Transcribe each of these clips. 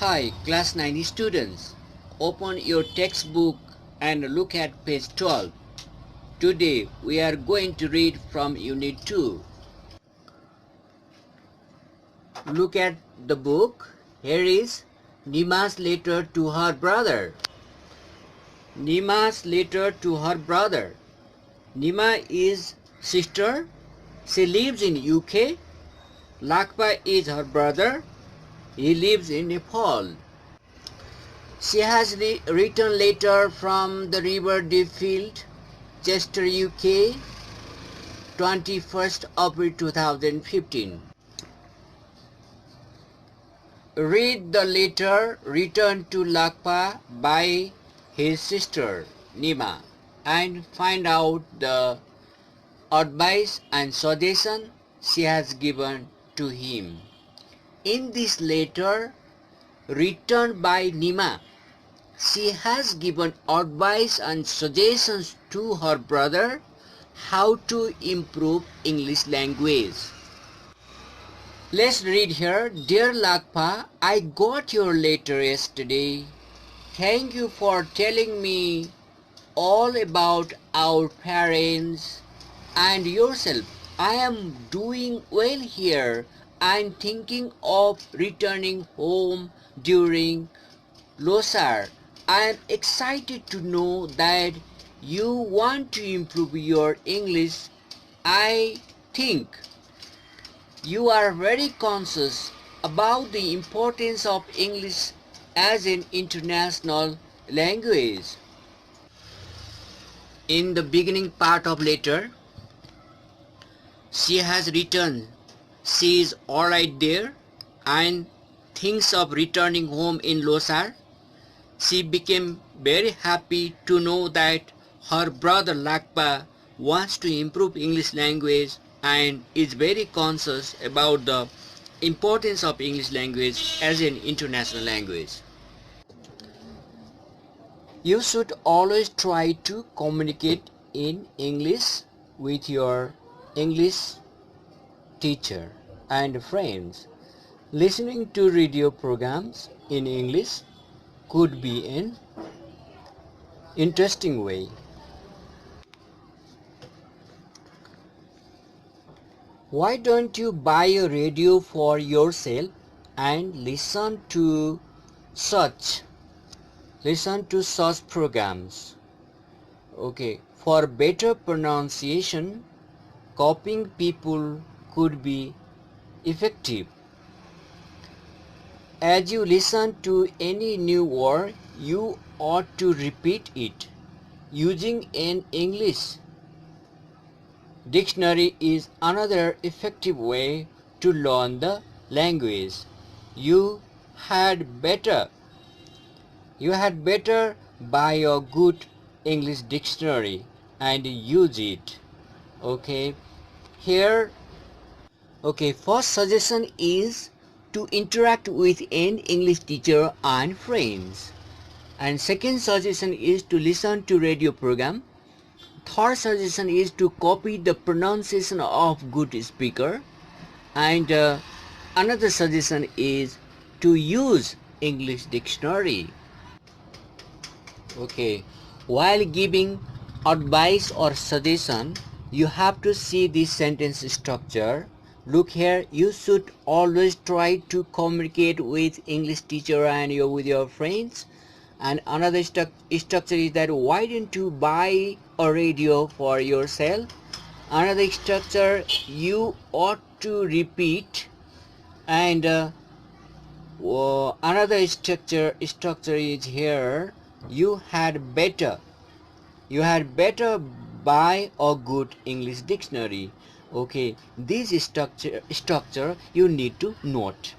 Hi, class 9 students. Open your textbook and look at page 12. Today we are going to read from Unit 2. Look at the book. Here is Nima's letter to her brother. Nima's letter to her brother. Nima is sister. She lives in UK. Lakpa is her brother. He lives in Nepal. She has written letter from the River Deerfield, Chester, UK, 21st April 2015. Read the letter written to Lakpa by his sister Nima and find out the advice and suggestion she has given to him. In this letter written by Nima, she has given advice and suggestions to her brother how to improve English language. Let's read here. Dear Lakpa, I got your letter yesterday. Thank you for telling me all about our parents and yourself. I am doing well here. I am thinking of returning home during Losar. I am excited to know that you want to improve your English. I think you are very conscious about the importance of English as an international language. In the beginning part of letter, she has written she is alright there and thinks of returning home in Losar. She became very happy to know that her brother Lakpa wants to improve English language and is very conscious about the importance of English language as an international language. You should always try to communicate in English with your English teacher and friends. Listening to radio programs in English could be an interesting way. Why don't you buy a radio for yourself and listen to such programs? Okay, for better pronunciation, copying people could be effective. As you listen to any new word, you ought to repeat it. Using an English dictionary is another effective way to learn the language. You had better buy a good English dictionary and use it. Okay, here, first suggestion is to interact with an English teacher and friends. And second suggestion is to listen to radio program. Third suggestion is to copy the pronunciation of good speaker. And another suggestion is to use English dictionary. Okay, while giving advice or suggestion, you have to see this sentence structure. Look here, you should always try to communicate with English teacher and with your friends. And another structure is that why don't you buy a radio for yourself? Another structure, you ought to repeat. And another structure is here, you had better buy a good English dictionary. Okay, this structure you need to note.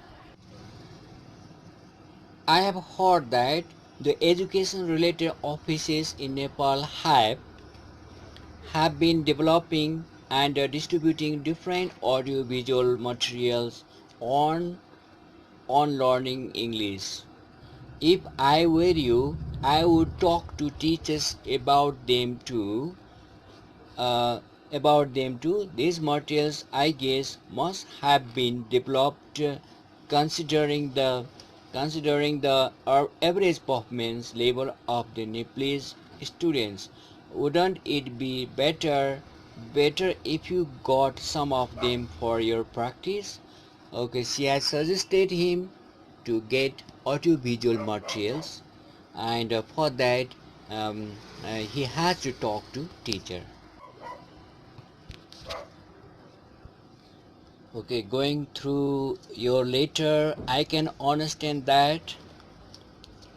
I have heard that the education related offices in Nepal have been developing and distributing different audio visual materials on learning English. If I were you, I would talk to teachers about them too. These materials, I guess, must have been developed considering the Considering the average performance level of the Nepalese students, wouldn't it be better if you got some of them for your practice? Okay, she has suggested him to get audiovisual materials, and for that he has to talk to teacher. Okay, going through your letter, I can understand that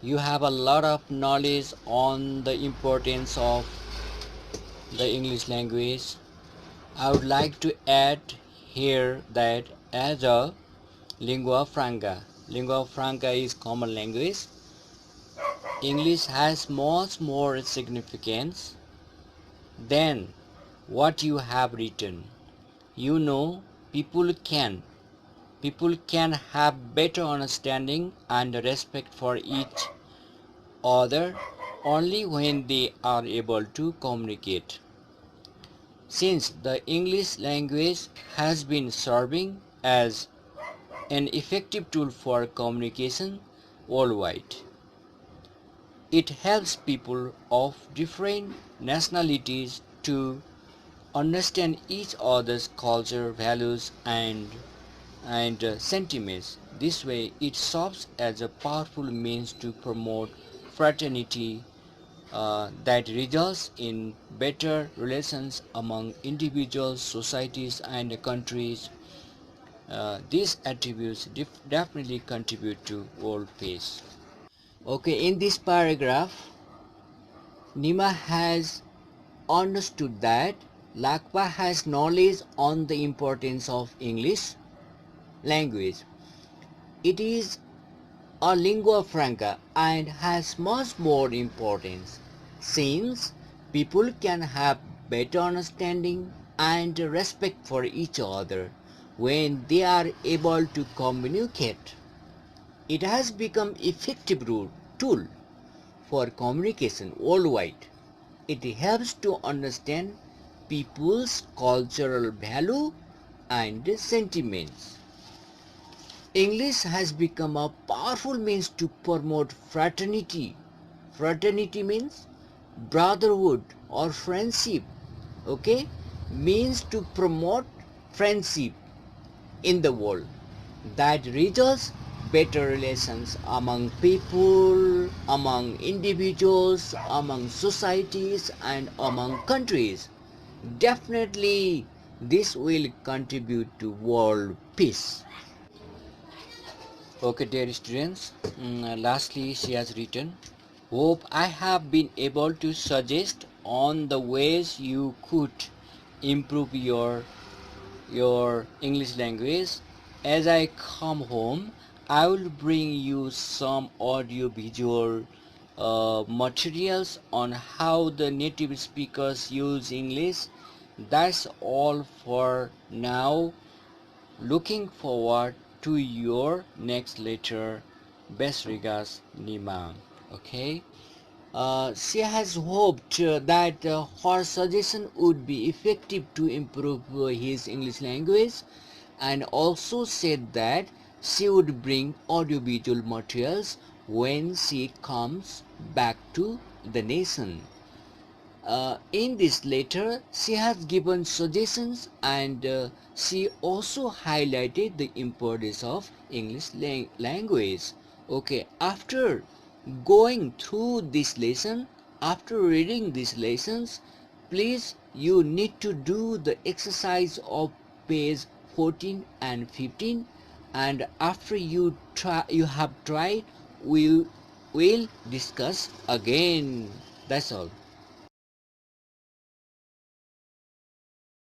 you have a lot of knowledge on the importance of the English language. I would like to add here that as a lingua franca is common language. English has much more significance than what you have written. You know, people can people can have better understanding and respect for each other only when they are able to communicate. Since the English language has been serving as an effective tool for communication worldwide, it helps people of different nationalities to understand each other's culture, values, and sentiments. This way, it serves as a powerful means to promote fraternity that results in better relations among individuals, societies, and countries. These attributes definitely contribute to world peace. Okay, in this paragraph, Nima has understood that Lakpa has knowledge on the importance of English language. It is a lingua franca and has much more importance since people can have better understanding and respect for each other when they are able to communicate. It has become effective tool for communication worldwide. It helps to understand people's cultural value and sentiments. English has become a powerful means to promote fraternity. Fraternity means brotherhood or friendship. Okay? Means to promote friendship in the world that results better relations among people, among individuals, among societies, and among countries. Definitely, this will contribute to world peace. Okay, dear students, lastly, she has written, hope I have been able to suggest on the ways you could improve your English language. As I come home, I will bring you some audio visual materials on how the native speakers use English. That's all for now. Looking forward to your next letter. Best regards, Nima. Okay. She has hoped that her suggestion would be effective to improve his English language, and also said that she would bring audiovisual materials when she comes back to the nation. In this letter, she has given suggestions, and she also highlighted the importance of English language. Okay, after going through this lesson, after reading these lessons, please you need to do the exercise of page 14 and 15, and after you have tried, we'll discuss again. That's all.